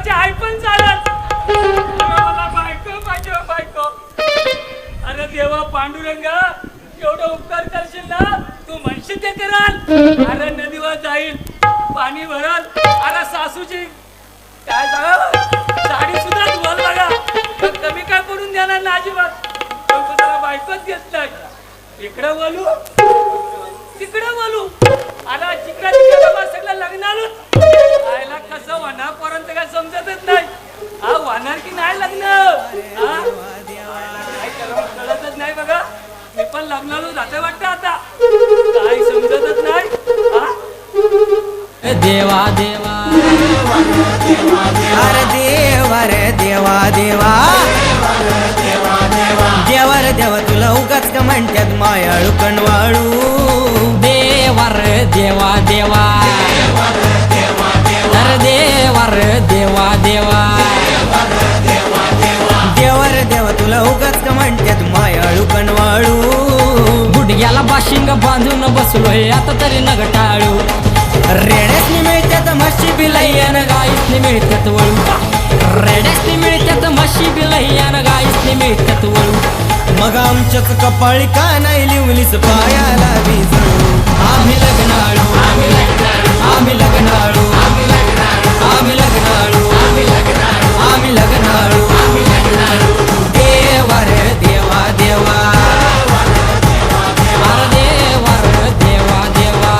बायकोची आई पण चालत. मला बायको पाहिजे बायको. अरे देवा पांडुरंगा एवढं उपकार करशील ना तू म्हणशील ते कराल. अरे नदीवर जाईल पाणी भरल. अरे सासूची काय सांगा साडी सुद्धा धुवाल बघा पण कमी काय पडून देणार ना अजिबात. पण तू जरा बायकोच घेत नाही. इकडं बोलू तिकडं बोलू. आता जिकडं तिकडं बाबा सगळं लग्नालू आयला कसं होणार पर्यंत काय समजतच नाही. हा होणार की नाही लग्न हा काय कळतच नाही बघा. मी पण लग्नालू जाते वाटतं आता काही समजतच नाही. देवा देवा अरे देवा रे देवा देवा देवा रे देवा तुला उगाच का म्हणतात मायाळू कणवाळू. देवा रे देवा देवा अरे देवा रे देवा देवा देवा रे देवा तुला उगाच का म्हणतात मायाळू कणवाळू. गुडघ्याला बाशिंग बांधून बसलोय आता तरी नग टाळू. रेड्यासनी मिळतात म्हशी बिलैयान गाईसनी मिळतात वळू. रेड्यासनी मिळतात म्हशी बिलैयान गाईसनी मिळतात वळू. मग आमच्याच कपाळी का नाही लिवलीस पायाला भिजू. आम्ही लग्नाळू आम्ही लग्नाळू आम्ही लग्नाळू आम्ही लग्नाळू आम्ही लग्नाळू. देवा रे देवा देवा अरे देवा रे देवा देवा.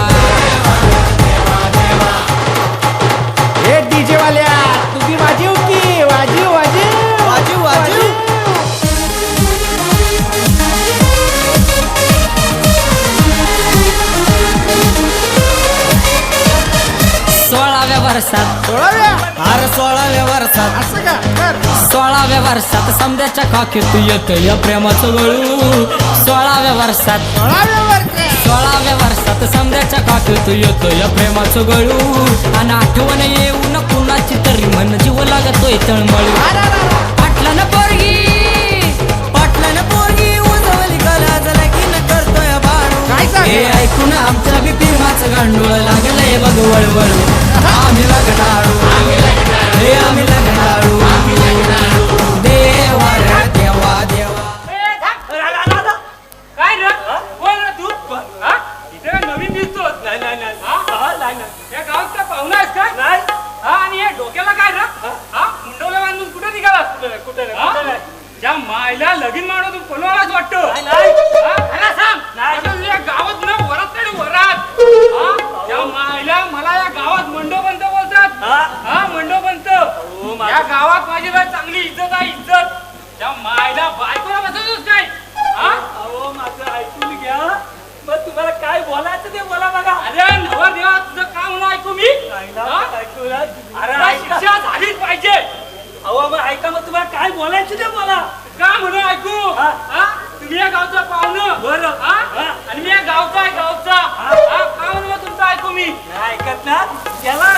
हे डीजे वाल्या तुझी वाजीव की वाजीव वाजीव वाजू वाजू. 16व्या वर्षात 16व्या वर्षात असं का बर 16व्या वर्षात समद्याच्या खाकीत येतं या प्रेमाचं गळू. 16व्या वर्षात 16व्या वर्षात समद्याच्या खाकीत येतं या प्रेमाचं गळू. आणि आठवण येऊन कुणाची तरी मन जीव लागतोय तळमळू. पाटलानं पोरगी उजवली कलाज लगीन करतोय बाळू. हे ऐकून आमच्या बी प्रेमाचं गांडूळ लागलंय बघ वळवळू. आम्ही लग्नाळू हे आम्ही लग्नाळू देवा रे देवा देवा. काय रे बोल ना तू इथे नवीन दिसतो. नाही नाही नाही या गावात काय पाहुणा आहेस काय नाही. आणि हे डोक्याला काय रे मुंडवला बांधून कुठे निघाला. कुठे ज्या मायला लगीन माणूस पलवालाच वाटतो. या गावात ना वरात नाही वरात. या मायला मला या गावात मंडोबंत बोलतात. हा मंडोबंत या गावात माझी चांगली इज्जत आहे इज्जत. त्या मायला बायकोला बसतच काय. अहो माझं ऐकून घ्या मग तुम्हाला काय बोलायचं ते बोला बघा. अरे नवा देवा तुझं काय म्हणून ऐकू मी. अरे शिक्षा झालीच पाहिजे. अहो मग ऐका मग तुम्हाला काय बोलायचं ते बोला. का म्हणून ऐकू तुम्ही या गावचा पाहुणं बरं आणि मी या गावचा आहे गावचा. का म्हणून तुमचं ऐकू मी ऐकत ना गेला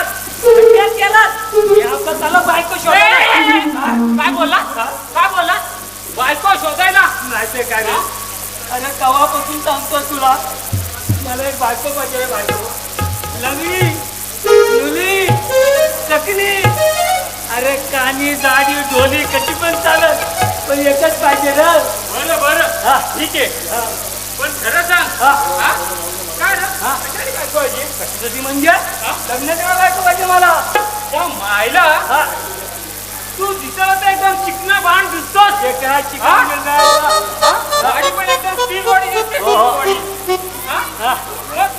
त्याला बायको शोधायला. काय बोलला काय बोलला बायको शोधायला नाही ते काय. अरे कवापासून सांगतो तुला मला एक बायको पाहिजे. बायको लंगडी मुली चकली अरे कानी जाडी ढोली कशी पण चालत पण एकच पाहिजे रे. बरं बरं ठीक आहे पण खरं सांग काय रे बायको पाहिजे. कशासाठी म्हणजे लग्न करायला बायको पाहिजे मला. त्या मायला तू दिसायला एकदम चिकना भांड दिसतोस. गाडी पण एकदम स्टील बॉडी दिसते.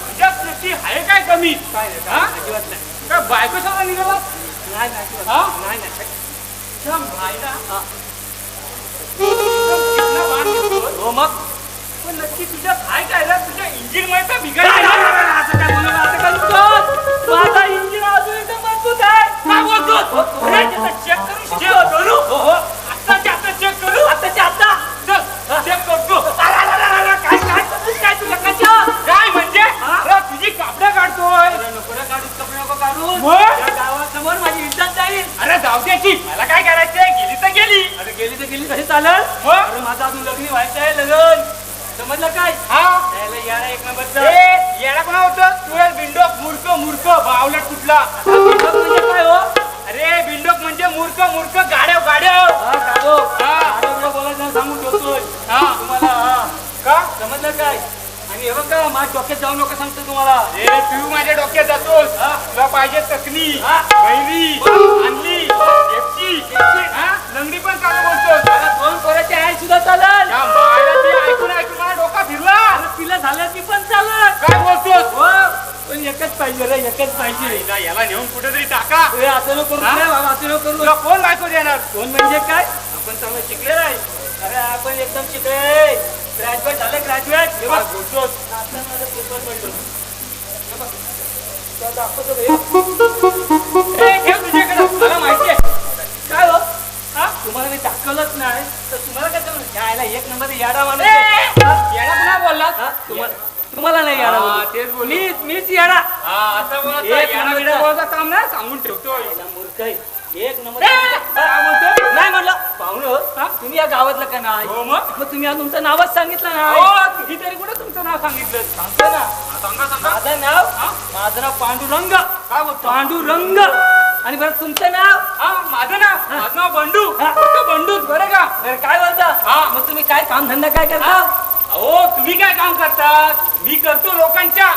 तुझ्यात नक्की आहे काय कमी काय बायको सगळा निघाला. नाही मग पण नक्की तुझ्यात आहे काय रे. तुझ्या इंजिन मध्ये बिघाड असं काय म्हणून असं करतो. माझा इंजिन अजून एकदम मजबूत आहे. काय बोलतो चेक करू आत्ताच्या आता चेक करू आत्ताच्या आता चेक करतो. काय तुला कशा काय म्हणजे तुझी कापडं काढतोय. नको काढू गावासमोर माझी इज्जत जाईल. अरे जाऊ द्याची मला काय करायचंय. गेली तर गेली. अरे गेली तर गेली कशी चालेल. अरे माझं अजून लग्न व्हायचं आहे. लग्न समजलं काय. याला एक नंबर येडा कोणा होतं. तू बिंडोक मूर्ख बावलट कुठला. म्हणजे काय हो. अरे बिंडोक म्हणजे म्हणजे मूर्ख मूर्ख गाड्या गाड्या हा काढो बोलायचं नाही, सांगून ठेवतोय हा. तुम्हाला. हा का समजलं काय? आणि हे बघा माझ्या डोक्यात जाऊ नका सांगतो तुम्हाला. ए तू माझ्या डोक्यात जातोस हा. तुला पाहिजे तकनी हा. बैरी आणली एकटी हा लंगडी पण चालू बोलतोस मला दोन पोराची आई सुद्धा चालेल. या मायला ते ऐकून ऐकून मला डोका फिरला अरे तिला झालं ती पण चालत. काय बोलतोस हो पण एकच पाहिजे रे, एकच पाहिजे. याला नेऊन कुठेतरी टाका ए, असं नको करू हा? रे बाबा, असं नको करू. तुला कोण बायको देणार कोण म्हणजे काय? आपण चांगलं शिकलेलं आहे. अरे आपण एकदम शिकले, ग्रॅज्युएट झाले, ग्रॅज्युएट. हे बघ, काय बोलतोस आता माझं पेपर पडलो. हे बघ, तुला दाखवतो हे. ए, ठेव तुझ्याकडं, मला माहिती आहे. काय हो? हा? तुम्हाला मी दाखवलंच नाही तर तुम्हाला काय समजलं? यायला एक नंबर याडा माणूस आहे. हा? येडा पुन्हा बोलला हा? तुम्हाला नाही याडा हा, बोलतो. तेच बोललो. मीच याडा. हा आता बोलत एक येडा नंबर बिडा बोलता काम नाही सांगून ठेवतोय याला मूर्ख आहे. एक नंबर. ए, काय बोलतोय? नाही म्हणलं पाहुणं. हा? तुम्ही या गावातलं का नाही? हो मग मग तुम्ही आज तुमचं नावच सांगितलं नाही. हो तुम्ही तरी कुठे तुमचं नाव सांगितलं सांगतो ना. सांगा सांगा माझं नाव हा? माझं नाव पांडुरंग. काय बोलतो पांडुरंग. आणि बरं तुमचं नाव? हा माझं नाव बंडू हा. फक्त बंडूच बरं का बरं काय बोलता? हा. मग तुम्ही काय काम धंदा काय करता? अहो तुम्ही काय काम करतात मी करतो लोकांच्या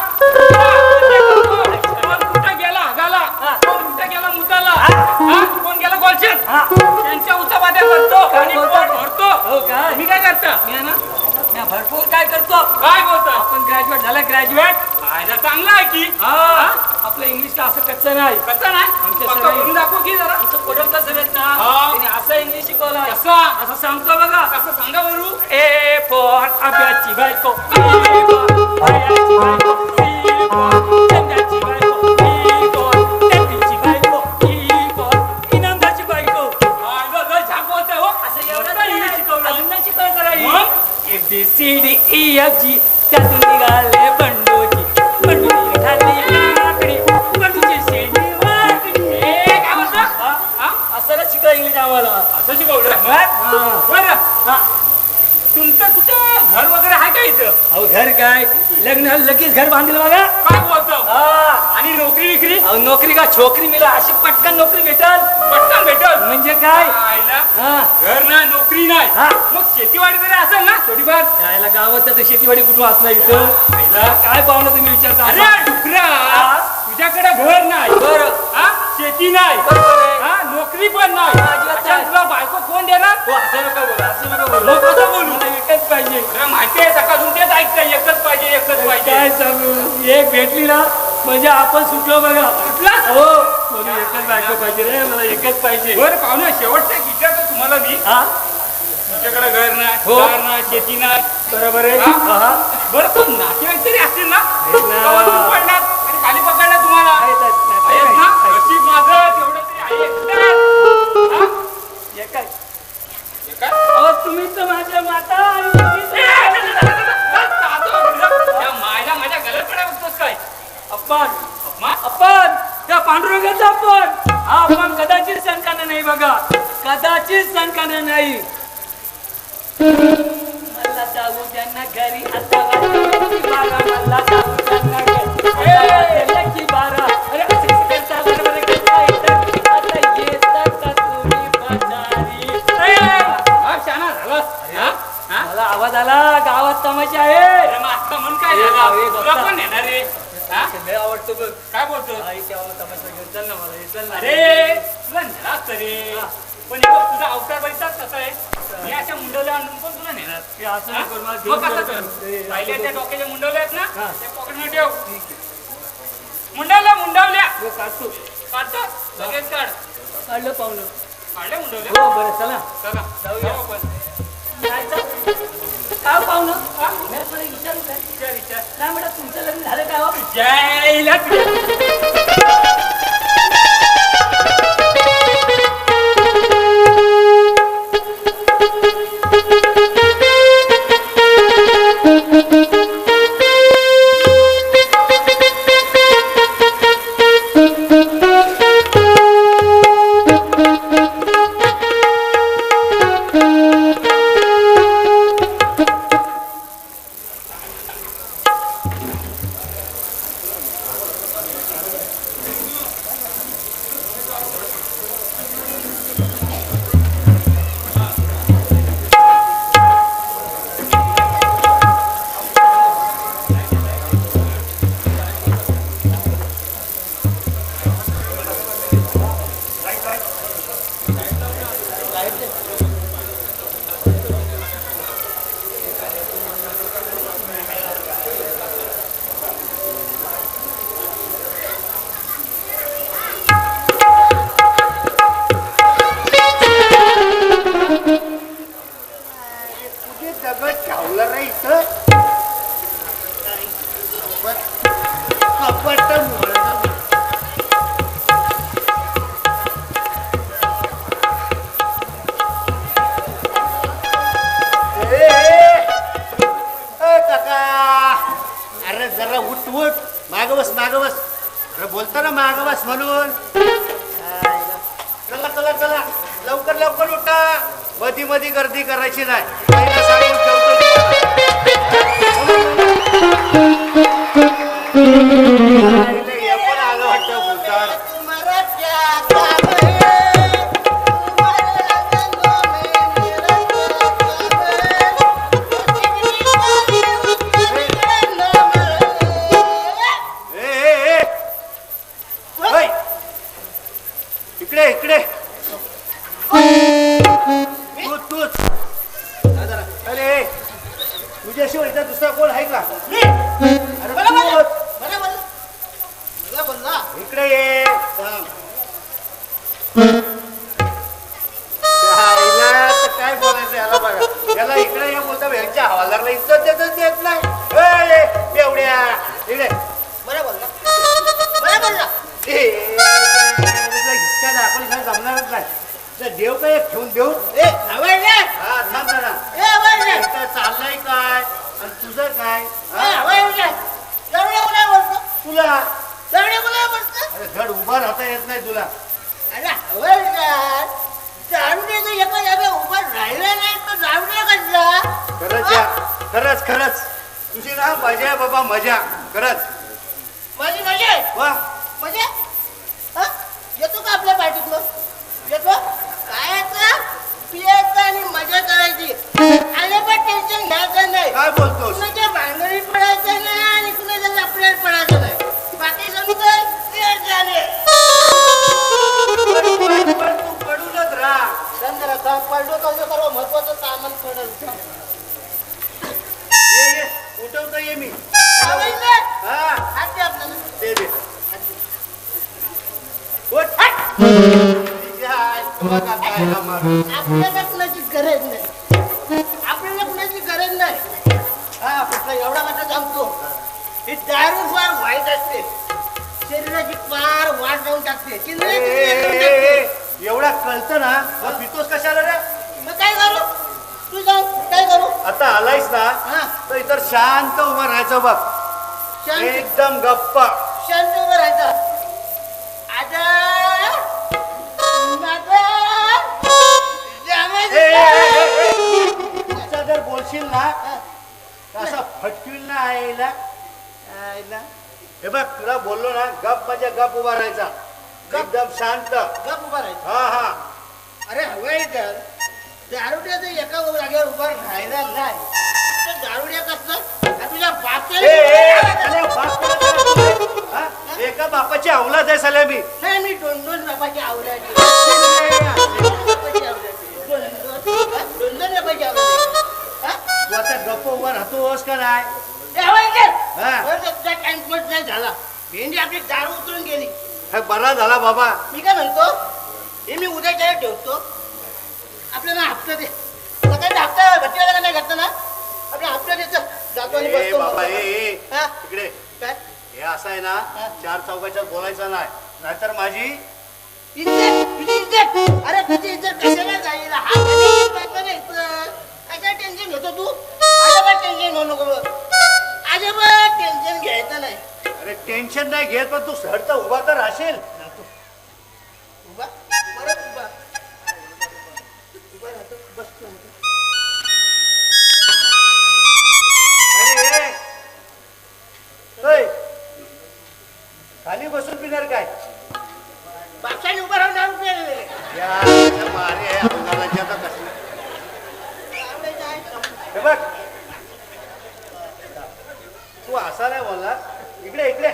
कोण कुठं गेला गाला हा. कोण कुठं गेला मुताला हा. हा? कोण गेला गोलशात हा. त्यांच्या उचापात्या करतो काय आणि बोलता? पोट भरतो हो काय? तुम्ही काय करता मी आहे ना मी भरपूर काय करतो. काय बोलता आपण ग्रॅज्युएट झालं, ग्रॅज्युएट. फायदा चांगला आहे की हा. आपलं इंग्लिश असं कच्चं नाही. कसं नाही आमच्या पक्का सगळ्या- करून दाखव की जरा आमचं पोरं कसं आहेत ना, हा. त्यांनी असं इंग्लिश शिकवलं कसा असं सांगतो बघा. कसं सांगा बरू ए फॉर आंब्याची बायको, बी फॉर आंब्याची बायको, सी फॉर चंद्राची बायको, डी फॉर टॅपीची बायको, ई फॉर इनामदारची बायको. झाक बोलतोय हो असं एवढं काय इंग्लिश शिकवलं? अजून नाही शिकवलं जरा ही. मग? A B C D E F G त्यातून निघाले बंडूजी, बंडूची खाल्ली लाकडी, बंडूची शेंडी वाकडी. ए, काय बोलता? हा? हा? असं ना शिकलं इंग्लिश आम्हाला. असं शिकवलं हा. बरं हा. तुमचं कुठं घर वगैरे आहे का इथं अहो घर काय, लग्न लगेच घर बांधलं बघा. काय बोलतो हा. आणि नोकरी विक्री अहो नोकरी का छोकरी मिळा, अशी पटकन नोकरी भेटल पटकन भेटल म्हणजे काय? आईला हा. घर नाही नोकरी नाही हा. मग शेतीवाडी तरी असेल ना थोडीफार यायला गावात तर शेतीवाडी कुठून असणार इथं? आईला. काय पाहुणं तुम्ही विचारता? अरे डुकरा तुझ्याकडे घर नाही बरं. हा शेती नाही बरोबर आहे. हा नोकरी पण नाही अजिबात अच्छा, नाही. तुला बायको कोण देणार हो, असं नका बोलू, असं नका बोलू. मग कसं बोलू? मला एकच पाहिजे. अरे माहिती आहे सकाळून तेच ऐकतं एकच पाहिजे एकच पाहिजे काय सांगू, एक भेटली ना म्हणजे आपण सुटलो बघा. कुठला हो मला एकच बायको पाहिजे रे, मला एकच पाहिजे. बरं पाहुणं शेवटचं एक विचारतो तुम्हाला मी हा तुमच्याकडे घर नाही हो. दार नाही शेती नाही बरोबर आहे. हा? हा. बरं पण नातेवाईक तरी असतील ना आहेत ना. गावातून पडणार आणि खाली पकडणार तुम्हाला आहेत, आहेत, आहेत, आहेत ना आहेत. नशीब माझं तेवढं तरी आहे एकटं. हा? एक काय? हे काय? अहो तुम्हीच तर माझ्या माता आणि तुम्हीच ए, त्या मायला माझ्या गळ्याकडे बघतोस काय आपण आपण त्या पांडुरंगाचा आपण हा आपण कदाचित संकाना नाही बघा, कदाचित संकाना नाही. मला जाऊ त्यांना घरी आता वाजले की बारा, मला जाऊ त्यांना घरी आता वाजले की बारा. अरे असं कसं करता? बरोबर करता येतं. आता येतं का तुम्ही बाजारी? शाना झालास हा? हा? मला आवाज आला, गावात तमाशा आहे. अरे मग आता म्हण काय ए, झालं ए, तुला बघता. कोण येणार रे हा? लय आवडतो बघ. काय बोलतो हा, इथे आवाज तमाशा घेऊन चल ना, मला हे चल ना. अरे तुला नेणार रे हा. पण हे बघ, तुझा अवतार बैसाच कसा आहे मी अशा मुंडवल्या आणून पण तुला नेणार हे असं हा? नाही करू, मला मग घेऊन कसं जायचं. कर हे पहिले असं त्या करू. डोक्याच्या मुंडवल्या आहेत ना हा. त्या पॉकेटमध्ये ठेव मुंडवल्या हे काढतो. काढतो लगेच काढ काढलं पाहुणं. काढल्या मुंडवल्या हो बरं चला चला जाऊया. जाऊ आपण. जायचं. काय पाहुणं? हा? मी मला विचारू काय? विचार विचार नाही म्हणत तुमचं लग्न झालं काय हो? जयला तुझे दगड ठेवलं नाही इथं कपट काका अरे जरा उठ उठ माग बस अरे बोलतो ना माग बस म्हणून चला चला चला लवकर लवकर उठा मधी मधी गर्दी करायची नाही पहिला सांगून ठेवतो हे पण आलं वाटतं बोलतात इकडे इकडे तूच अरे तुझ्याशिवाय इथं दुसरा कोण आहे का अरे इकडे ये काय बोलायचं याला बघा याला इकडे ये बोलता यांच्या हवालदारला इज्जत देत नाही एवढ्या इकडे बरं बोलला हिसका दाखवली काय जमणारच नाही देव काय ठेवून देऊ हा थांब ना चाललंय काय आणि तुझं काय तुला अरे धड उभा राहता येत नाही तुला खरंच खरंच तुझी ना मजा आहे बाबा मजा खरंच माझी मजा आहे वा मजा येतो का आपल्या पार्टीतलं येतो काय पियायचं आणि मजा करायची आले पण टेन्शन घ्यायचं नाही काय बोलतोस कुणाच्या भांगडीत पडायचं नाही आणि कुणाच्या लपड्यात पडायचं नाही बाकी समजा क्लिअर झाले पण तू पडूनच राहा चंद्र काम पडलो तर सर्व महत्वाचं सामान पडल ये उठवता ये मी हा हात दे आपल्याला दे दे उठ आपल्याला कुणाची गरज नाही आपल्याला कुणाची गरज नाही हा फक्त एवढा मात्र सांगतो ही दारू फार वाईट असते शरीराची फार वाट जाऊन टाकते एवढा कळतं ना मग पितोस कशाला रे मग काय करू तू जाऊ काय करू आता आलायस ना हा तर इतर शांत उभं राहायचं बघ शांत एकदम गप्पा शांत उभं राहायचं जर बोलशील ना असा फटकील ना आईला हे बघ तुला बोललो ना गप म्हणजे गप उभा राहायचा एकदम शांत गप उभा राहायचं हा हा अरे हवाई तर दारुड्याचं एका जागेवर उभा राहायला नाही दारुड्या कसं तुझ्या एका बापाची अवलाद आहे साल्या मी नाही मी दोन बापाची आवडायची दोन बापाची आवडायची तू आता गप्प उभा राहतोस का नाही टाइमपास नाही झाला भेंडी आपली दारू उतरून गेली बरा झाला बाबा मी काय म्हणतो हे मी उद्याच्या ठेवतो आपल्याला हप्ता दे सकाळी हप्ता भट्टीवाला नाही घातला ना आपल्या हप्ता देतो जातो आणि बसतो बाबा हा? इकडे काय हे असं आहे ना चार चौकाच्यात बोलायचं नाही नाहीतर माझी इज्जत तुझी इज्जत अरे तुझी इज्जत कशाला जाईल हा कशा टेन्शन घेतो तू अजिबात टेन्शन घेऊ नको अजिबात टेन्शन घ्यायचं नाही अरे टेन्शन नाही घेत पण तू सहज उभा तर राहशील उभा परत उभा उभा राहतो बसतो खाली बसून पिणार काय बादशाने उभा राहून दारू प्यायले अरे अवघडाची आता कसलं हे बघ तू असा नाही बोलला इकडे इकडे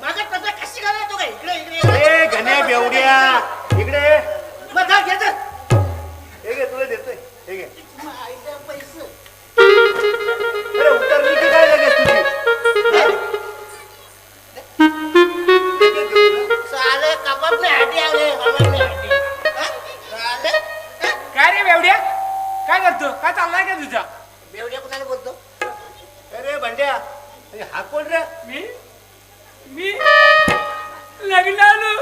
माझा कसा कशी घाला तू काय इकडे इकडे ए गण्या बेवड्या इकडे मग जा घे तर. हे घे तुला देतोय हे घे आईला पैसे अरे उतरली की काय लगेच तुझी हा? हे घे देऊ ना. साले कबाब में हड्डी आले कबाब में हड्डी हा? साले हा? काय रे बेवड्या काय करतो काय चाललाय का तुझा बेवड्या कुणाला बोलतो अरे बंड्या अरे हा कोण रे मी लग्नालो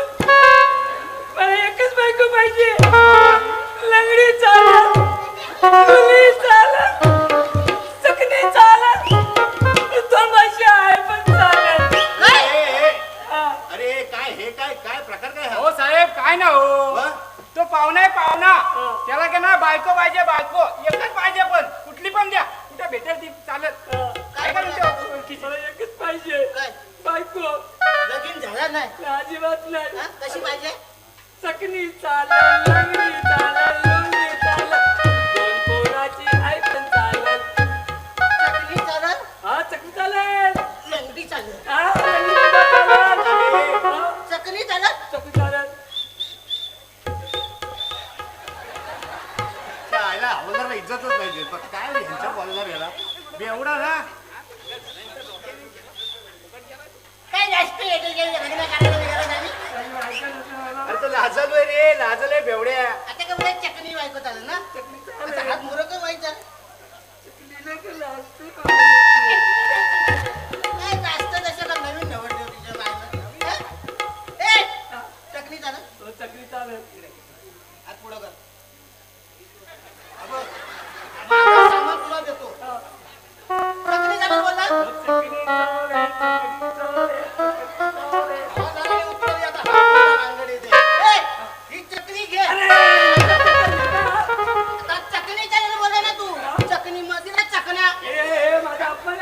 मला एकच बायको पाहिजे लंगडी चालत मुली चालत चकणी चालत दोन भाषा आहे पण चालत अरे काय हे काय काय प्रकार काय हा हो साहेब काय ना हो वा? तो पाहुणा आहे पाहुणा त्याला का ना बायको पाहिजे बायको एकच पाहिजे पण कुठली पण द्या कुठे भेटेल ती चालत काय म्हणतो एकच पाहिजे काय बायको लगीन झाला नाही अजिबात नाही हा? कशी पाहिजे चकणी चालल लंगडी चालल लोणी चालल दोन पोराची आई पण चालल चकली चालत हा चकणी चालल लंगडी चालत हा लंगडी सुद्धा चालल हा, चकली चालत चकणी चालल त्या आईला हवलदारला इज्जतच पाहिजे पण काय रे ह्यांच्या बोलणार याला बेवडा ना काय जास्त येते लग्न करायला वगैरे नाही अरे तो लाजलोय रे लाजलोय बेवड्या आता का मला चकनी बायको चालत ना आता हात मुरक व्हायचा काय जास्त जसं का नवीन नवरदेव तिच्या बायको हा? ए चकनी चालत चकणी चालल हात पुढं कर अगं, माझं सामान तुला देतो चकनी चालत बोलला चकणी चालल चकणी चालल आवाज आला की उत्तर दे आता. हात पुढं अंगडी दे. ए, ही चकनी घे आता चकनी चालत बोलला ना तू चकनी मध्ये ना चकना ए माझा आपण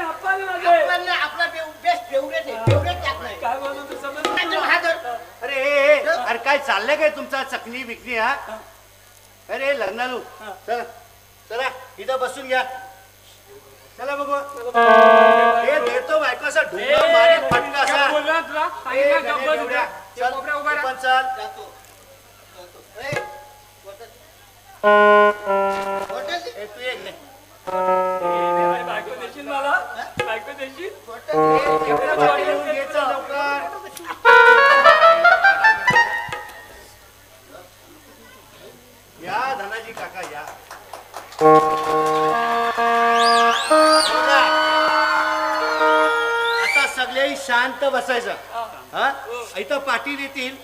माझे आपला बेस्ट फेवरेट आहे फेवरेट टाक नाही काय बोलतो तू समज नाहीतर हा धर. अरे काय चाललंय काय तुमचा चकनी बिकनी हा अरे लग्नालू चला चला इथं बसून घ्या चला बघू हे देतो बायको असा ढोंगा मारी फटका असा बोलला तुला ए, सांगितलं गण्या गप्पा बेवड्या. तुझ्या चल, कोपऱ्या उभा तू राहा पण चल जातो जातो. ए, बॉटल दे. ए, तू एक नाही अरे बायको देशील मला बायको देशील बॉटल दे. एवढ्या पाठी बॉडीला घेऊन घे, चल लवकर या धनाजी काका या बघा, आता सगळे शांत बसायचं हा इथं पाटील येतील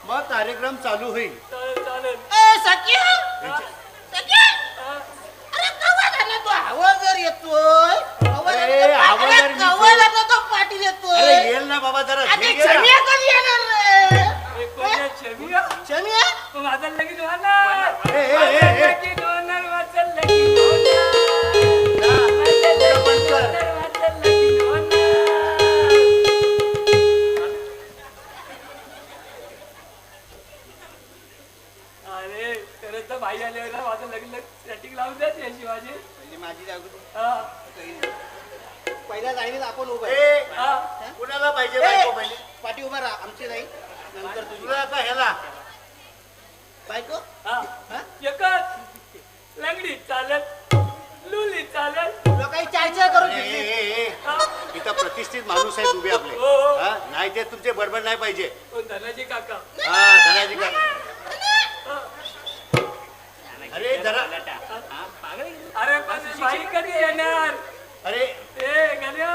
मग कार्यक्रम चालू होईल चालेल चालेल ए, सख्या सख्या अरे कवा झाला तो हवालदार येतोय अरे, हवालदार मी कवा झाला तो पाटील अरे येतोय येईल ना बाबा जरा आता धीर घे ना. क्षम्या कधी येणार रे ए, कोण्या छबिया क्षम्या माझं लगीन होणार ए, ए, ए, माझं ए. लगीन होणार माझं लगीन होणार जा, माझं पुढं पण लगीन कर. होणार माझं लगीन होणार अरे खरंच तर बाई आल्यावर ना माझं लग्न सेटिंग लावून द्या त्याची माझी पहिली माझी जाऊ दे. हा पहिल्या जाणीत आपण उभा आहे. ए, हा कुणाला पाहिजे ए, बायको पहिले पाठी उभा राहा आमची नाही नंतर तुझी तुला आता ह्याला बायको हा एकच लंगडी चालत लुली चालत तुला काही चायचं करून ए, घेतली ए, ए, हा इथं प्रतिष्ठित माणूस आहेत उभे आपले हो, हो. हा, नाही ते तुमचे बडबड नाही पाहिजे कोण धनाजी काका हा धनाजी का हा. अरे जरा अरे पण बाई कधी येणार अरे ए गण्या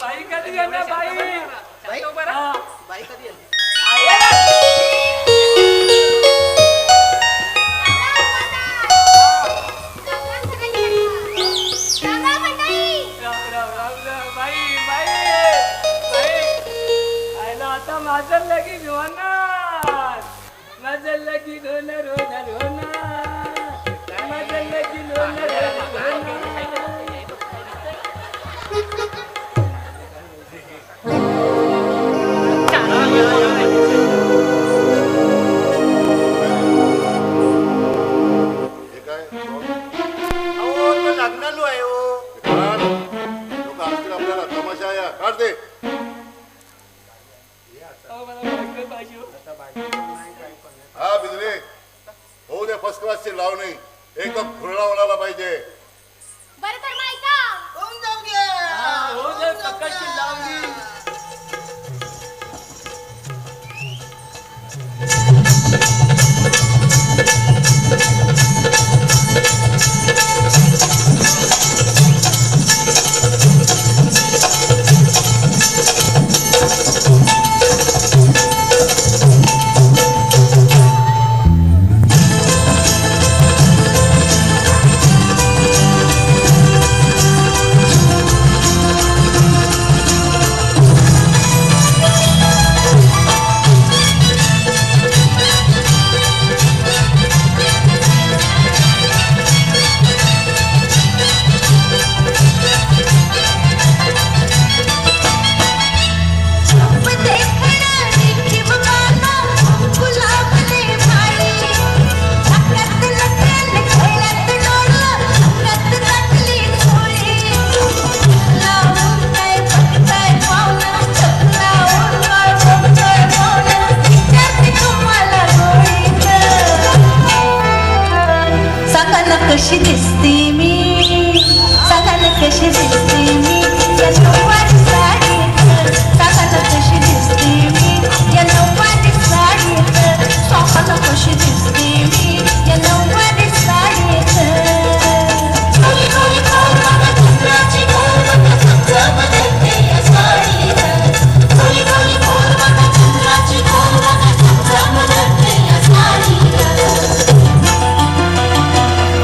बाई कधी येणार बाई बाई? हा. बाई कधी येईल राम, बाई बाई बाई आयला आता माझं लगीन होणार फर्स्ट क्लासची लावणी एकदम फुरळा उडाला पाहिजे. बरं तर माहिती होऊन जाऊ द्या. हो दे प्रकाशची लावणी. कशी दिसते मी सांगायला कशी दिसते मी या नऊवारी साडीत सांगायला कशी दिसते मी या नऊवारी साडीत स्वप्नाला कशी दिसते मी या नऊवारी साडीत कोणी कोणी कोण मला चंद्राची कोण मला चंद्रामध्ये या साडीत कोणी कोणी कोण मला चंद्राची कोण मला चंद्रामध्ये या साडीत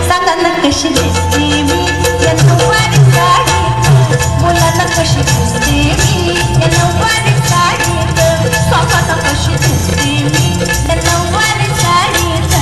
सांगायला कशी दिसते मी या नऊवारी साडीत मुलांना कशी दिसते मी या नऊवारी साडीत स्वतःला कशी दिसते मी या नऊवारी साडीत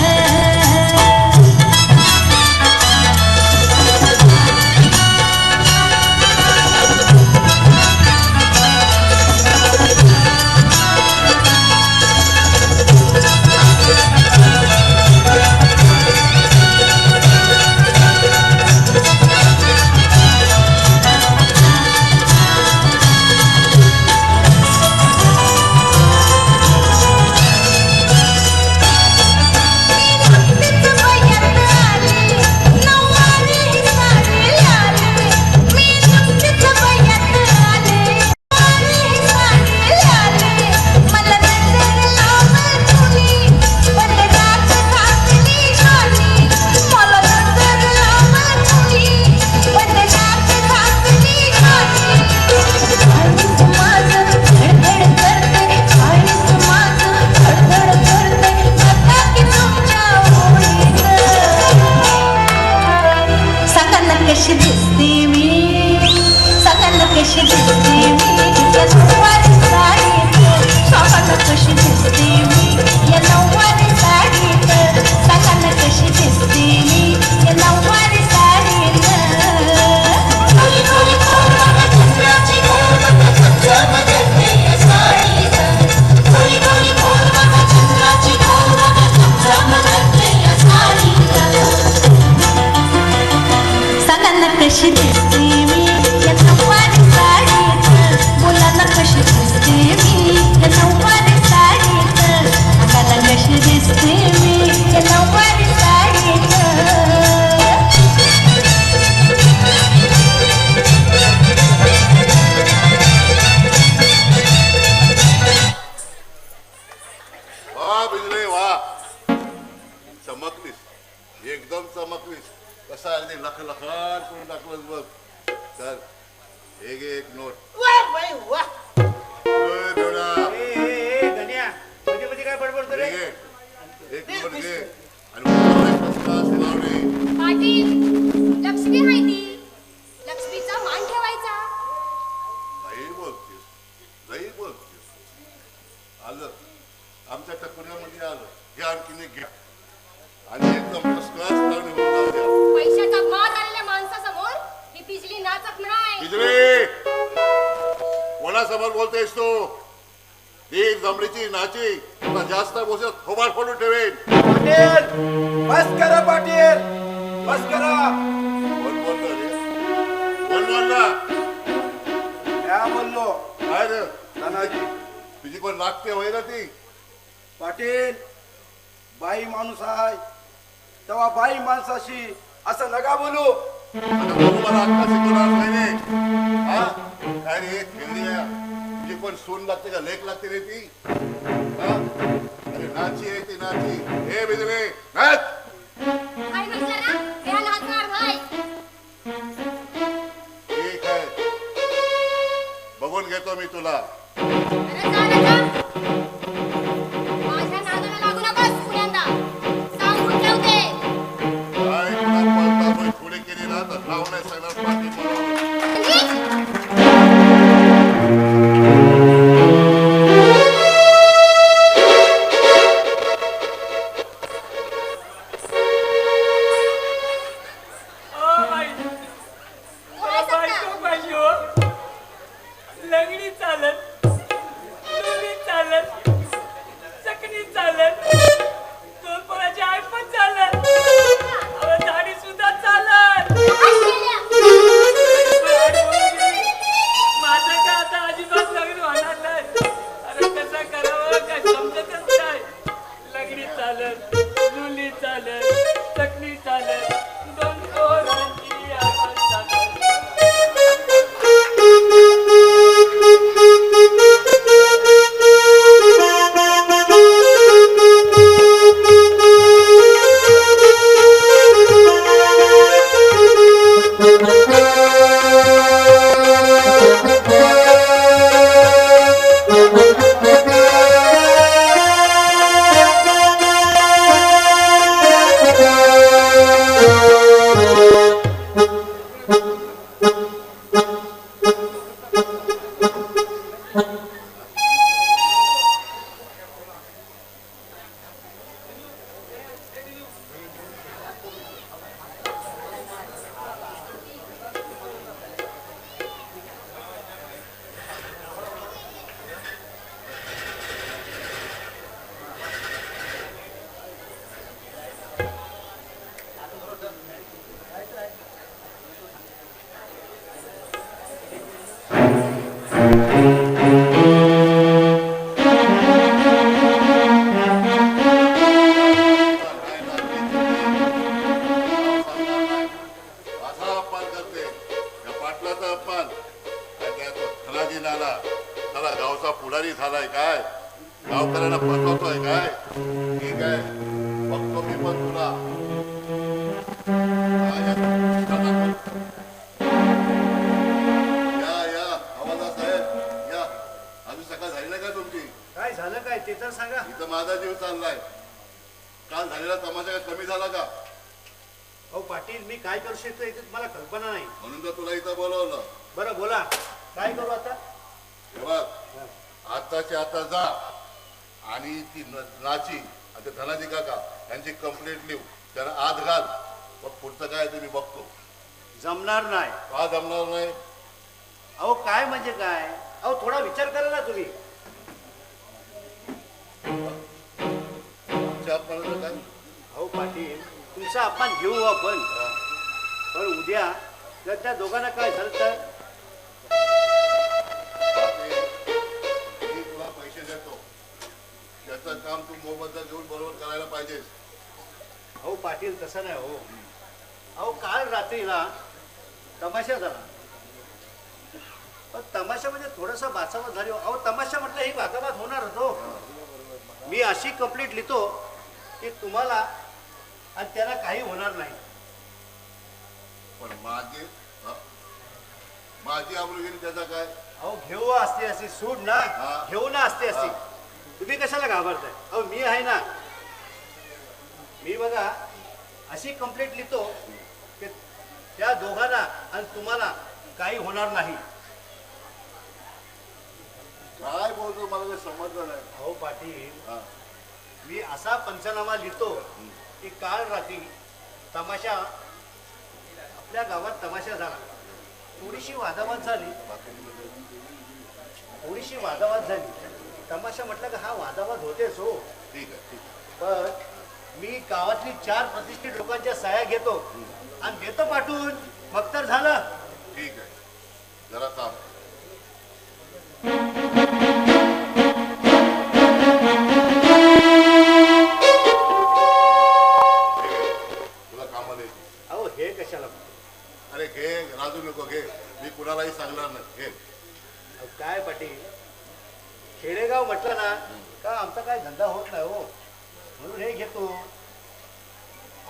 कशी दिसते मी सगळ्यांना कशी दिसते मी या नऊवारी साडीत स्वतःला कशी दिसते मी या नऊवारी साडीत सगळ्यांना कशी दिसते मी या नऊवारी साडीत कोणी कोणी कोण मला चंद्राची कोण मला चंद्रामध्ये या साडीत कोणी कोणी कोण मला चंद्राची कोण मला चंद्रामध्ये या साडीत सगळ्यांना कशी दिसते मी या नऊवारी साडीत मुलांना कशी दिसते मी या नऊवारी साडीत अंगाला कशी दिसते मी या नऊवारी साडीत वा बिजले वा, चमकलीस एकदम चमकलीस. कसा अगदी लखलखाट करून टाकलंस बघ. तर एक एक नोट. वा बाई वा. ओय देवडा, गण्या मध्ये मध्ये काय बडबडतो रे? घे. एक नोट घे आणि मुलाला first class लावणी. पाटील लक्ष्मी आहे ती लक्ष्मीचा मान ठेवायचा. नाही बोलतीस, नाही बोलतीस. आलं आमच्या टकुऱ्यामध्ये आलं. घ्या आणखीन एक घ्या आणि एकदम फर्स्ट क्लास लावणी होऊन जाऊ द्या. पैशाचा माल आलेल्या माणसासमोर ही बिजली नाचत नाही. बिजले, कोणासमोर बोलतेस तू? ती जमडीची नाची तुला जास्त बोलत थोबाड फोडून ठेवेल. पाटील बस करा पाटील बस करा. कोण बोलतो रे? कोण बोलला? या बोललो काय रे? तानाजी. तुझी कोण लागते होय ना ती? पाटील बाई माणूस आहे तेव्हा बाई माणसाशी असं नका बोलू. आता तू मला अक्का शिकवणार नाही रे. हा काय रे खेळली आहे जी पण सून लागते का लेख लागते रे ती. हा? अरे नाची आहे ती नाची. हे बिजले नाच. काय म्हटलं ना या लाजणार भाई ठीक आहे बघून घेतो मी तुला. अरे जा नका माझ्या नादाला लागू नकोस पुण्यांदा सांगून ठेवते काय तुला पळता पुढे केली ना तर नाव नाही सांगणार पाठी म्हणून. ओ बाई मला बायको पाहिजे हो. लंगडी चालत लुगडी चालत चकणी चालत तोलपणाची आय पण चालत अहो दाढी सुद्धा चालत. माझं का आता अजिबात लग्न होणार नाही. अरे कसं करावं काय समजतच नाही. लंगडी चालत लुली चालत चकणी चालत दोन पोरांची आवाज चालत. असा अपमान करते या पाटलाचा अपमान. काय काय तो धनाजी नाना त्याला गावचा पुढारी झालाय काय गावकऱ्यांना फसवतोय काय. ठीक आहे बघतो मी पण तुला. या या आवाजा साहेब या. अजून सकाळ झाली नाही का तुमची. काय झालं काय ते तर सांगा. इथं माझा जीव चाललाय. काल झालेला तमाशा काय कमी झाला का. अहो पाटील मी काय करू शकतो याची मला कल्पना नाही. म्हणून तर तुला इथं बोलवलं. बरं बोला काय करू आता. हे बघ आताच्या आता जा आणि ती नाची आणि ते धनाजी काका यांची कंप्लेंट लिहू त्यांना आत घाल. मग पुढचं काय ते मी बघतो. जमणार नाही. का जमणार नाही. अहो काय म्हणजे काय. अहो थोडा विचार करा ना तुम्ही. आमच्या अपमानाचं काय. अहो पाटील तुमचा अपमान घेऊ आपण पण उद्या जर त्या दोघांना काय झालं तर. मी तुला पैसे देतो त्याचं काम तू मोबदला घेऊन बरोबर करायला पाहिजेस. अहो पाटील तसं नाही हो. अहो काल रात्रीला तमाशा झाला पण तमाशा म्हणजे थोडंसं बाचाबात झाली. अहो तमाशा म्हटलं ही बाचाबात होणार होतो. मी अशी कंप्लीट लिहितो की तुम्हाला आणि त्याला काही होणार नाही. पण माझी आबरू गेली त्याचा काय. अहो घेऊ असते अशी सूड ना हा. घेऊ ना असते अशी. तुम्ही कशाला घाबरताय. अहो मी आहे ना. मी बघा अशी कंप्लेंट लिहितो की त्या दोघांना आणि तुम्हाला काही होणार नाही. काय बोलतो मला काही समजलं नाही. अहो पाटील हा. मी असा पंचनामा लिहितो की काल रात्री तमाशा आपल्या गावात तमाशा झाला. थोडीशी वादावाद झाली. तमाशा म्हटलं की हा वादावाद होतेच हो. ठीक आहे ठीक आहे. पण मी गावातली 4 प्रतिष्ठित लोकांच्या सह्या घेतो आणि देतो पाठवून. मग तर झालं. ठीक आहे जरा थांब.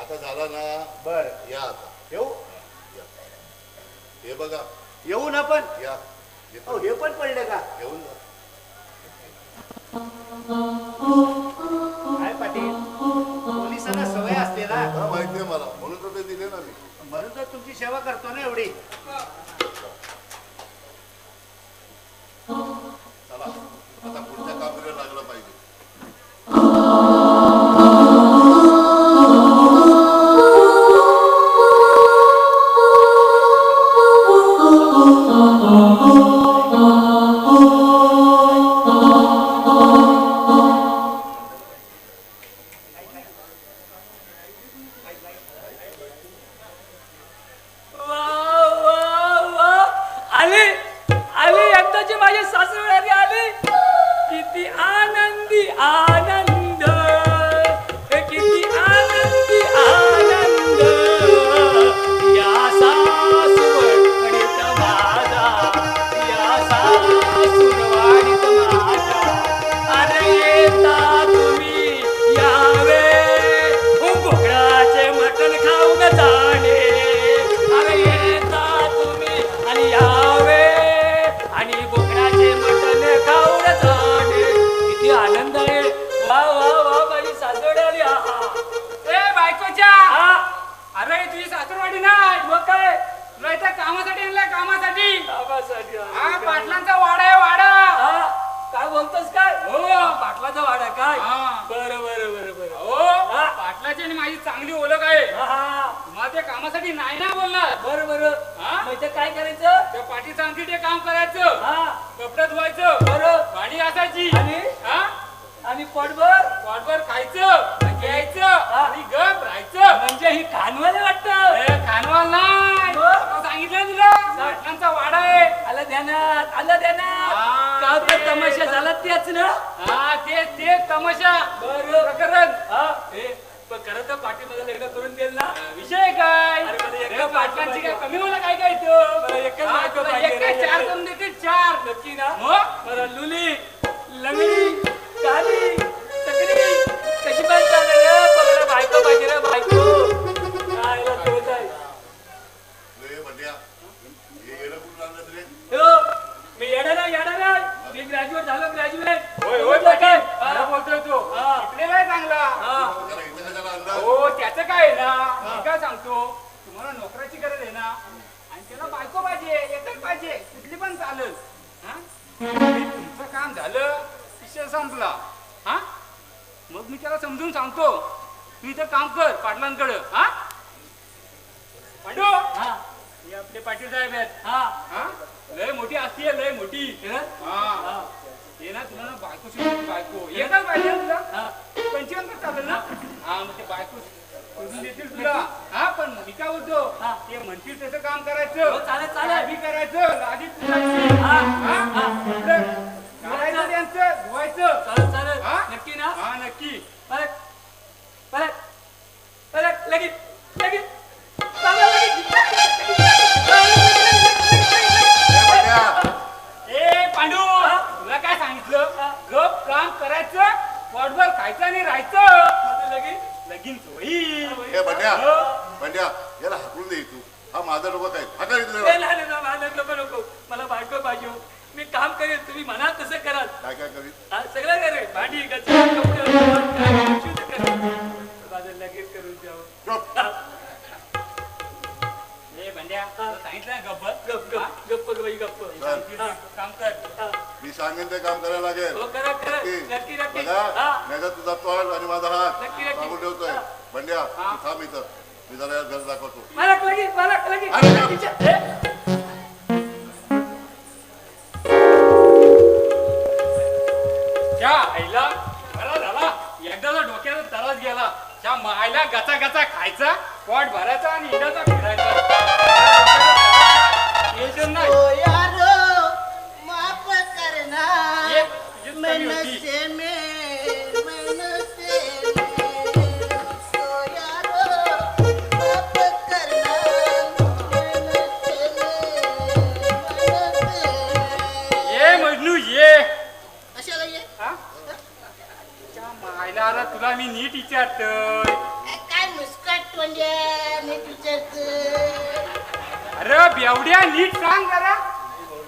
आता झाला ना. बर या आता येऊ या. हे बघा येऊ ना पण या. अहो हे पण पडले का येऊन जा. काय पाटील पोलिसांना सवय असते ना हा, माहितीये मला, म्हणून तर ते दिले ना मी. म्हणून तर तुमची सेवा करतो ना एवढी. चला आता पुढच्या कामगिरीला लागलं पाहिजे. वा वा वा आली आली एकदाची माझी सासरवाडी आली. किती आनंदी आनंद किती आनंदी आनंद या सासुरवाडीत माझा या सासुरवाडीत माझा. अरे येता तुम्ही यावे बोकडाचे मटण खाऊन जाणे. अरे येता तुम्ही आणि यावे आणि बोकडाचे मटण खाऊन जाणे. किती आनंद आहे. वा वा वा माझी सासवड आली. ए बायकोच्या अरे तुझी सासरवाडी नाही मग काय तुला इथं कामासाठी आणलंय कामासाठी. हा पाटलांचा वाडा आहे वाडा. काय बोलतोस काय. हो पाटलाचा वाडा काय. बरं बरं बरं बरं. हो पाटलाची आणि माझी चांगली ओळख आहे. तुम्हाला त्या कामासाठी नाही ना बोलणार. बरं बरं म्हणजे काय करायचं त्या पाठी सांगते ते काम करायचं. कपडे धुवायचं. बरं भांडी घासायची आणि पोटभर खायचं घ्यायचं आणि गप राहायचं. म्हणजे ही खानवाल वाटतं. खानवाल नाही सांगितलं तुला पाटलांचा वाडा आहे. आलं ध्यानात आलं ध्यानात. का तर तमाशा झाला त्याच ना. हा ते तमाशा. बरं प्रकरण खरं तर पाठी मला लग्न करून देईल ना. विषय काय अरे पाटलांची काय कमी होला काय काय चार करून देते चार. नक्की ना. बरं लुली लंगडी काली तकडी कशी पण चालेल रे. बायको पाहिजे रे बायको. काय होत आहे. रे बंड्या, हे येणं कुठून आणलं रे? मी येणार मी ग्रॅज्युएट झालो ग्रॅज्युएट. काय बोलतोय तू शिकलेला आहे चांगला. त्याला इथं कशाला आणलं? हो त्याचं काय आहे ना मी काय सांगतो तुम्हाला नोकराची गरज आहे ना आणि त्याला बायको पाहिजे एकच पाहिजे कुठली पण चालेल. हा तुमचं काम झालं विषय संपला. हा मग मी त्याला समजून सांगतो तू इथं काम कर पाटलांकडं. हा पांडू हे आपले पाटील साहेब आहेत. हा लय मोठी असती लय मोठी. हा हे ना तुला ना बायको शोधून बायको एकच पाहिजे तुला. 55 चालेल ना. हा मग ते बायको शोधून देतील तुला. हा पण मी काय बोलतो ते म्हणतील तसं काम करायचं. चालेल चालेल. आधी करायचं आधी करायचं त्यांचं धुवायचं. चालेल चालेल. हा? नक्की ना. हा नक्की. परत परत परत लगेच लगेच चालेल लगेच. ए बंड्या, ए पांडू तुला काय सांगितलं गप काम करायचं पोटभर खायचं आणि राहायचं. लगीन होईल. ए बंड्या, बंड्या याला हाकलून दे तू. हा माझा डोकं काय हाका इथलं. नाही नको मला बायको पाहिजे. मी काम करेल तुम्ही म्हणाल तसं कराल. काय काय करीत? सगळं करेल. भांडी कचरा कपडे शुद्ध करेल. माझं लगेच करून द्यावं. चुप. ए बंड्या सांगितलं ना गप्प गप्प बाई गप्प. काम कर. मी सांगेन ते काम करायला लागेल. हो करा करा नक्की नक्की. बघा नाही तुझा तोंड आणि माझा हात नक्की, नक्की. मागून ठेवतोय. बंड्या तू थांब इथं. मी जरा घर दाखवतो. मला लगेच त्या आईला बरा झाला एकदाचा डोक्याचा त्रास गेला. त्या मायला गचा गचा खायचा पोट भरायचा आणि इडाचा फिरायचा. टेन्शन नाही. ओ यारो माफ करना ये, तुझीच कमी मैंने होती. से मैंने से ओ यारो माफ करना मैंने से ये मजनू ये. कशाला ये हा? त्या मायला आता तुला मी नीट विचारतोय. काय मुस्कट अरे बेवड्या नीट सांग जरा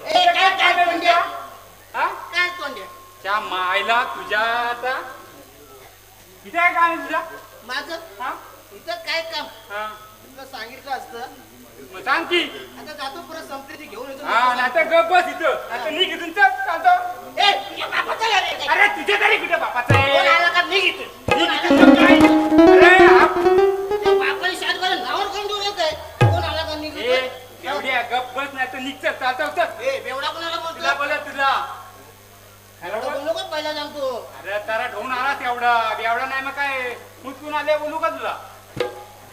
ए काय तोंड्या हा काय तोंड्या त्या मायला तुझ्या आता इथे आहे काय तुझा माझं हा इथं काय काम हा तुला सांगितलं असतं मग सांग की आता जातो परत संपले ती घेऊन येतो हा नाही तर गप बस इथं आता निघ इथून चल चालतो ए तुझ्या बापाचं घर आहे काय? अरे तुझ्या तरी कुठे बापाचं कोण आहे आला का निघ इथून. निघ इथून काय अरे ते बापाने शाळेत मला नावावर कोण देऊन येत आहे कोण आला का निघ ए इथून. बेवड्या गप बस नाही तर निघ चल चालतो चल ए बेवडा कोणाला तुला बोलतो बोला तुला बेवडा बोललो का पहिला सांगतो अरे तारा ढोऊन आला तेवढा बेवडा नाही मग काय मुचकून आले बोलू का तुला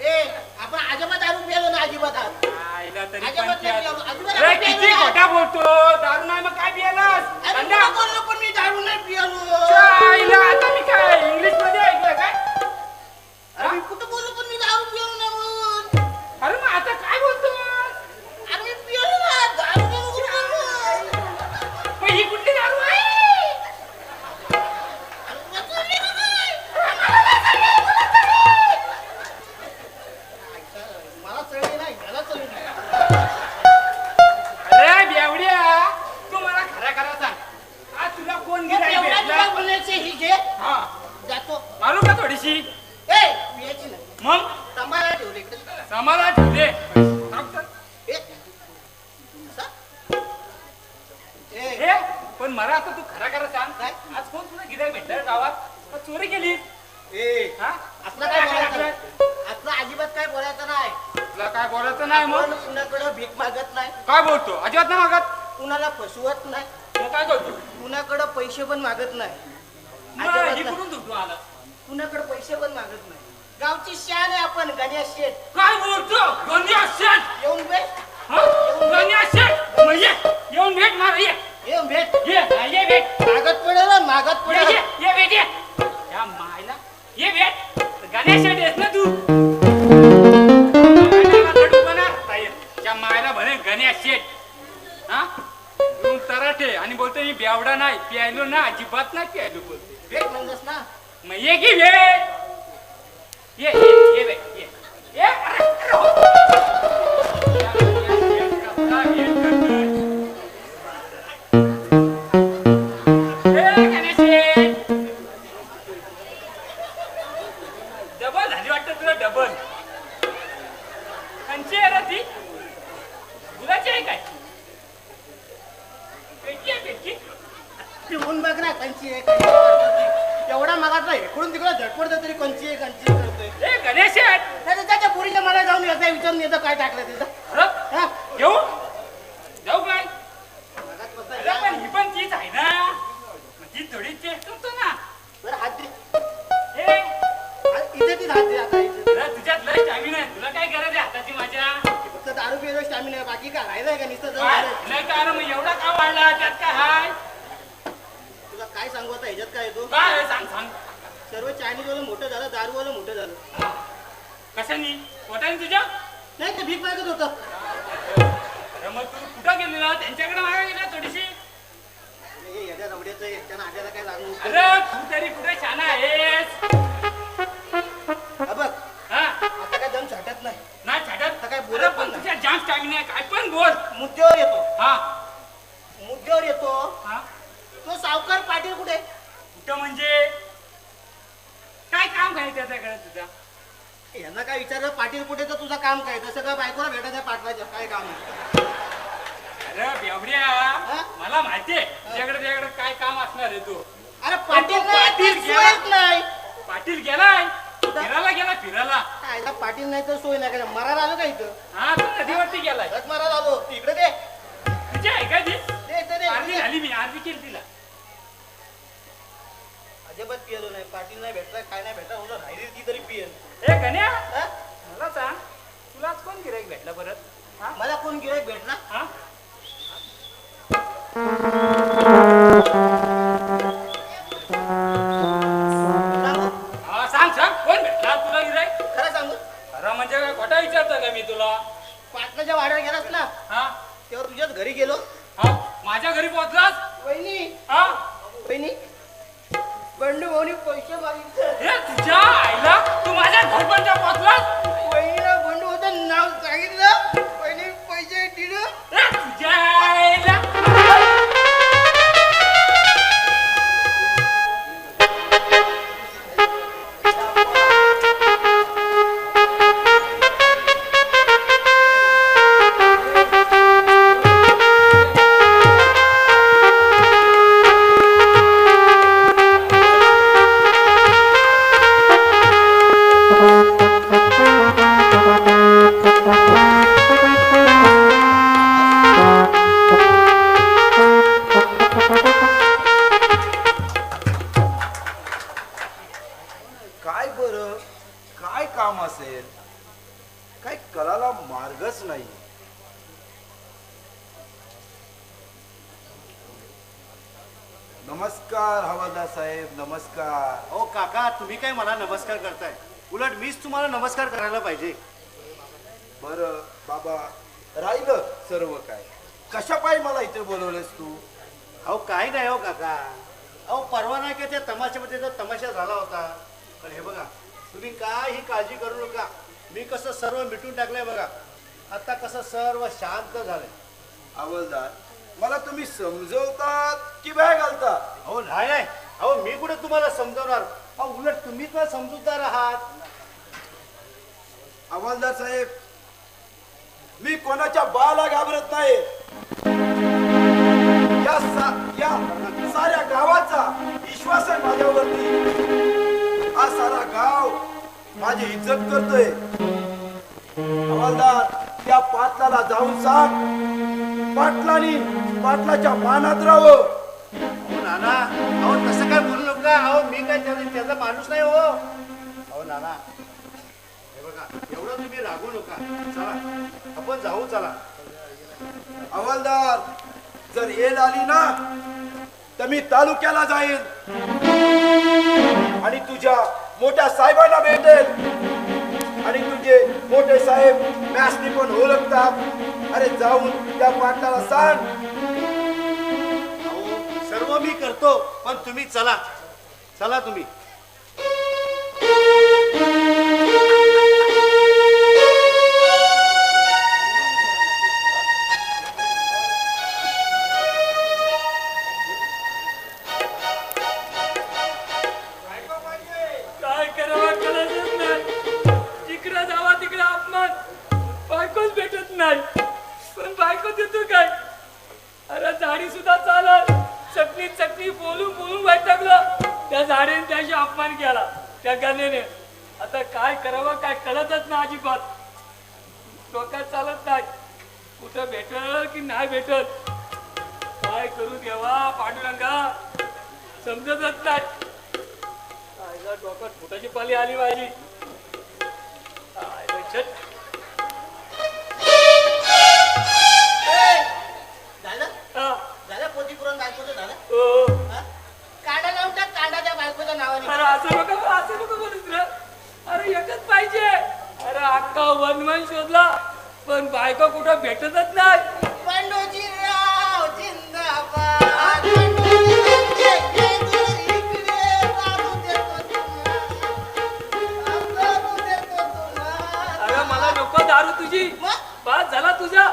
ए आपण अजिबात दारू प्यालो ना अजिबात आज. आईला तरी अजिबात पण नाही त्या- पिलो, अजिबात अरे नाही किती पिलो. खोटा बोलतो दारू नाही मग काय पियालास अरे धंदा? तुला बोललो पण मी दारू नाही पियालो आईला आता मी काय इंग्लिश मध्ये ऐकलं काय अरे मी कुठं बोललो पण मी दारू पियालो नाही म्हणून अरे मग आता काय बोलतो अरे मी पियालो ना दारू पियालो कुठं बोललो मग ही कुठली दारू आहे अरे तुला चालली का काय? मला चढली नाही याला चढली नाही अरे बेवड्या तू मला खरा खरा सांग आज तुला कोण गिराईक एवढा भेटला तुला बोलायचे ही घे हा जातो मारू का थोडीशी ए पियाची नाही मग तंबाला ठेवले इकडे. समाला ठेवले थांब तर. ए सा? ए हे पण मला आता तू खरा खरा सांग काय? आज कोण तुला गिराईक भेटलं रे गावात का चोरी केली ए हा असलं काय बोलायचं नाही. असलं अजिबात काय बोलायचं नाही तुला काय बोलायचं नाही आपण मग कुणाकडे भीक मागत नाही काय बोलतो अजिबात नाही मागत कुणाला फसवत नाही मग काय करतो कुणाकडे पैसे पण मागत नाही मग अजिबात हे नाही. कुठून तू आला कुणाकडे पैसे पण मागत नाही गावची शान आहे आपण गणेश शेठ काय बोलतो गण्या शेठ येऊन भेट हा गण्या शेठ मग ये येऊन भेट मार ये येऊन भेट ये भेट मागत पडेल हं, मागत ये पडेल ये भेट ये या मायला ये भेट गण्या शेठ आहेस ना तू गण्याला कडूपणा राहता येत. त्या मायला म्हणे गण्या शेठ हा तू तराटे आणि बोलतो मी बेवडा नाही प्यायलो ना अजिबात नाही प्यायलो बोलते भेट म्हणतस ना मग ये की भेट ये भेट ये अरे, अरे, हो. या गण्या शेठ कसला भेट करतोय. ए, गण्या शेठ. डबल झाली वाटतं तुला डबल कंची आहे ना ती गुलाची आहे काय पेटकी आहे पेटकी पिऊन बघ ना कंची आहे कंची करतो. एवढा मागात नाही इकडून तिकडे झटपडतो तरी कंची आहे कंची आहे करतोय ए गणेश आहे. नाही तर त्याच्या पुरीच्या मला जाऊन येतं विचारून येतं काय टाकलं तिथं खरं? हा घेऊ जाऊ काय मागात बसता अरे पण ही पण तीच आहे ना मग ती थोडी चेक करतो ना बरं हात दे ए इथे ती हात दे आता इथे अरे तुझ्यात लय स्टॅमिना आहे तुला काय गरज आहे हाताची माझ्या फक्त दारू पिलो स्टॅमिना आहे बाकी काय राहिलंय का नुसतं काय जाऊन लय काय मग एवढा का वाढला त्यात काय हाय तुला काय सांगू आता ह्याच्यात काय येतो काय आहे? सांग सांग सर्व चायनीज वालं मोठं झालं दारूवालं मोठं झालं कशानी पोटाने तुझ्या नाही ते भीक मागत होतं अरे मग तू कुठं गेलेला त्यांच्याकडे मागा गेला थोडीशी हे याच्या रवड्याचं याच्या नाट्याला काय लागू अरे तू तरी कुठे शाना आहेस हा बघ हा आता काय दम छाटत नाही नाही छाटत आता काय बोलत अरे पण पण नाही. तुझ्या जाम स्टॅमिना आहे काय पण बोल मुद्द्यावर येतो हा मुद्द्यावर येतो हा तो सावकार पाटील कुठे कुठं म्हणजे काय काम आहे त्याच्याकडे तुझा यांना काय विचारलं पाटील कुठे तर तुझं काम काय तसं काय बायकोला भेटायचं पाठवायचं काय काम आहे अरे बेवड्या मला माहितीये तुझ्याकडे काय काम असणार आहे तू अरे पाटील तो नाही पाटील तर गेला. सोयच नाही पाटील गेलाय फिरायला खायला पाटील नाही तर सोय नाही काय मरायला आलो का इथं हा तू नदीवरती गेलाय रथ मारायला आलो तू इकडे दे तुझी आहे का ती दे दे दे आरती झाली मी आरती केली तिला अजिबात पियलो नाही पाटील नाही भेटला काय नाही भेटला उद्या राहिली ती तरी पियन ए गण्या हा? मला सांग तुला आज कोण गिराईक भेटला परत हा मला कोण गिरायक भेटला हा सांगू हा, सांग सांग कोण भेटला तुला गिराईक खरं सांगू खरं म्हणजे काय खोटा विचारतो का मी तुला पाटलाच्या वाड्यावर गेलास ना हा तेव्हा तुझ्याच घरी गेलो हा माझ्या घरी पोहोचलास वहिनी हा वहिनी बंडू भाऊनी पैसे मागितले हे तुझ्या आईला तू माझ्या घरपर्यंत पोहोचलास वहिनीला बंडू होतं नाव सांगितलं वहिनी पैसे काय काम असेल, काय कळायला मार्गच नाही. नमस्कार हवालदार साहेब, नमस्कार. हो काका, तुम्ही काय मला नमस्कार करताय? उलट मीच तुम्हाला नमस्कार करायला पाहिजे. बरं बाबा, राहिलं सर्व काय, कशा पायी मला इथे बोलवलेस तू? अहो काही नाही हो काका. अहो परवा नाही का त्या तमाशामध्ये जो तमाशा झाला होता, पण हे बघा तुम्ही काही काळजी करू नका. मी कसं सर्व मिटून टाकलंय बघा. आता कसं सर्व शांत झालंय. हवालदार, मला तुम्ही समजवतात की बॅग घालता? अहो नाही नाही, अहो मी कुठे तुम्हाला समजवणार. अहो उलट तुम्हीच ना समजूतदार आहात. हवालदार साहेब, मी कोणाच्या बाला घाबरत नाही. या साऱ्या गावाचा विश्वास आहे माझ्यावरती. हा सारा गाव माझी इज्जत करतोय. हवालदार, त्या पाटलाला जाऊन सांग, पाटलाच्या मानात राहावं. अहो नाना, अहो तसं काय बोलू नका. अहो मी काय त्याचा माणूस नाही हो. अहो नाना हे बघा, एवढं तुम्ही रागू नका. चला आपण जाऊ, चला. हवालदार, जर येल आली ना तर मी तालुक्याला जाईल आणि तुझ्या मोठ्या साहेबांना भेटेल. आणि तुझे मोठे साहेब मॅसनी पण ओळखतात. अरे जाऊन त्या पाटलाला सांग. अहो सर्व मी करतो, पण तुम्ही चला. चला तुम्ही. काय करावं कळतच नाही. जिकडे जावा तिकडे अपमान. बायकोच भेटत नाही, पण बायको देतो काय? अरे झाडी सुद्धा चालत. चटणी बोलून वैतागलं. त्या झाडीने त्याशी अपमान केला, त्या गाण्याने. आता काय करावं काय कळतच ना अजिबात. डोक्यात चालत नाही. कुठं भेटल की नाही भेटल, काय करू देवा पांडुरंगा, समजतच नाही. आईला डोक्यात फुटाची पाली आली माझी. आईला छट. झालं हा. झालं पोती पुरण बायकोचं झालं. ओ. हा? कांडा लावून टाक, कांडा त्या बायकोच्या नावाने. अरे असं नको बोलूस रे. अरे एकच पाहिजे. अरे अख्खा वनवन शोधला, पण बायको कुठं भेटतच नाही. पंडोजीराव जिंदाबाद. पंडोजीराव इकडे दारू देतो तुम्हाला. अरे मला नको दारू तुझी. मग? बस झाला तुझा.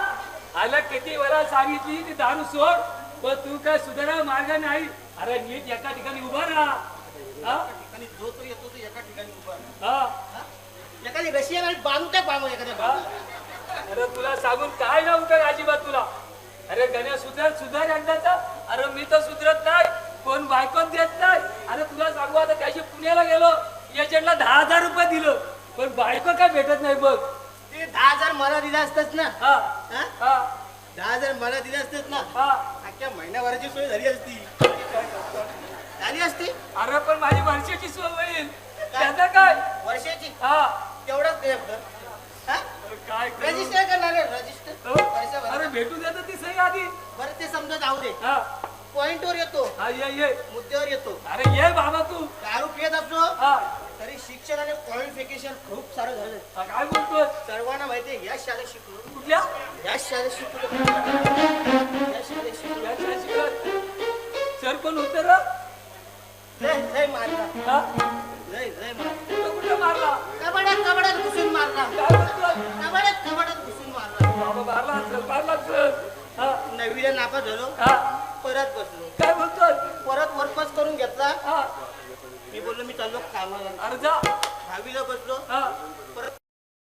आला किती वेळा सांगितली ती दारू सोड, पण तू काय सुधारा मार्ग नाही. अरे नीट एका ठिकाणी उभा राहा. हा? आणि जो तो येतो तो एका ठिकाणी उभा आहे. हा? हा? एखादी रशियन आणि बांधू टाक बांधू एखाद्या हा? अरे तुला सांगून काय ना उपयोग अजिबात तुला. अरे गण्या सुधार एकदाचा. अरे मी तर सुधरत नाही, कोण बायकोन देत नाही. अरे तुला सांगू, आता त्याशी पुण्याला गेलो, एजंटला 10,000 रुपये दिलं, पण बायको काय भेटत नाही बघ. ते 10,000 मला दिला असतात ना. हा? हा? हा? 10,000 मला दिले असतात ना. हा? अख्ख्या महिन्याभराची सोय झाली असती. झाली असती अरे पण माझी वर्षाची सोय होईल. त्याचं काय? वर्षाची. हा? तेवढंच दे फक्त. हा? अरे काय करू? रजिस्टर करणार आहे, रजिस्टर. हो? वर्षभर. अरे भेटू देतं ती सही आधी. बरं ते समजा जाऊ दे. हा? पॉइंटवर येतो, हा, ये. मुद्द्यावर येतो. अरे ये बाबा तू. दारू पियत असलो हा? तरी शिक्षण आणि क्वालिफिकेशन खूप सारं झालं. हा, काय बोलतोय? सर्वांना माहितीये या शाळेत शिकलो, कुठल्या? या शाळेत शिकलो, या शाळेत शिकलो. या शिकत. सर पण होतं रे. लय मारला, हा? लय मारला. कुठं मारला? कबड्यात घुसून मारला. काय बोलतोय? कबड्यात घुसून मारला. बाबा मारला असेल. हा? 9वीला नापास झालो, हा? परत बसलो, काय बोलतोय? परत वरपास करून घेतला. हा? मी बोललो मी चाललो कामाला. अरे जा. 10वीला बसलो, हा? परत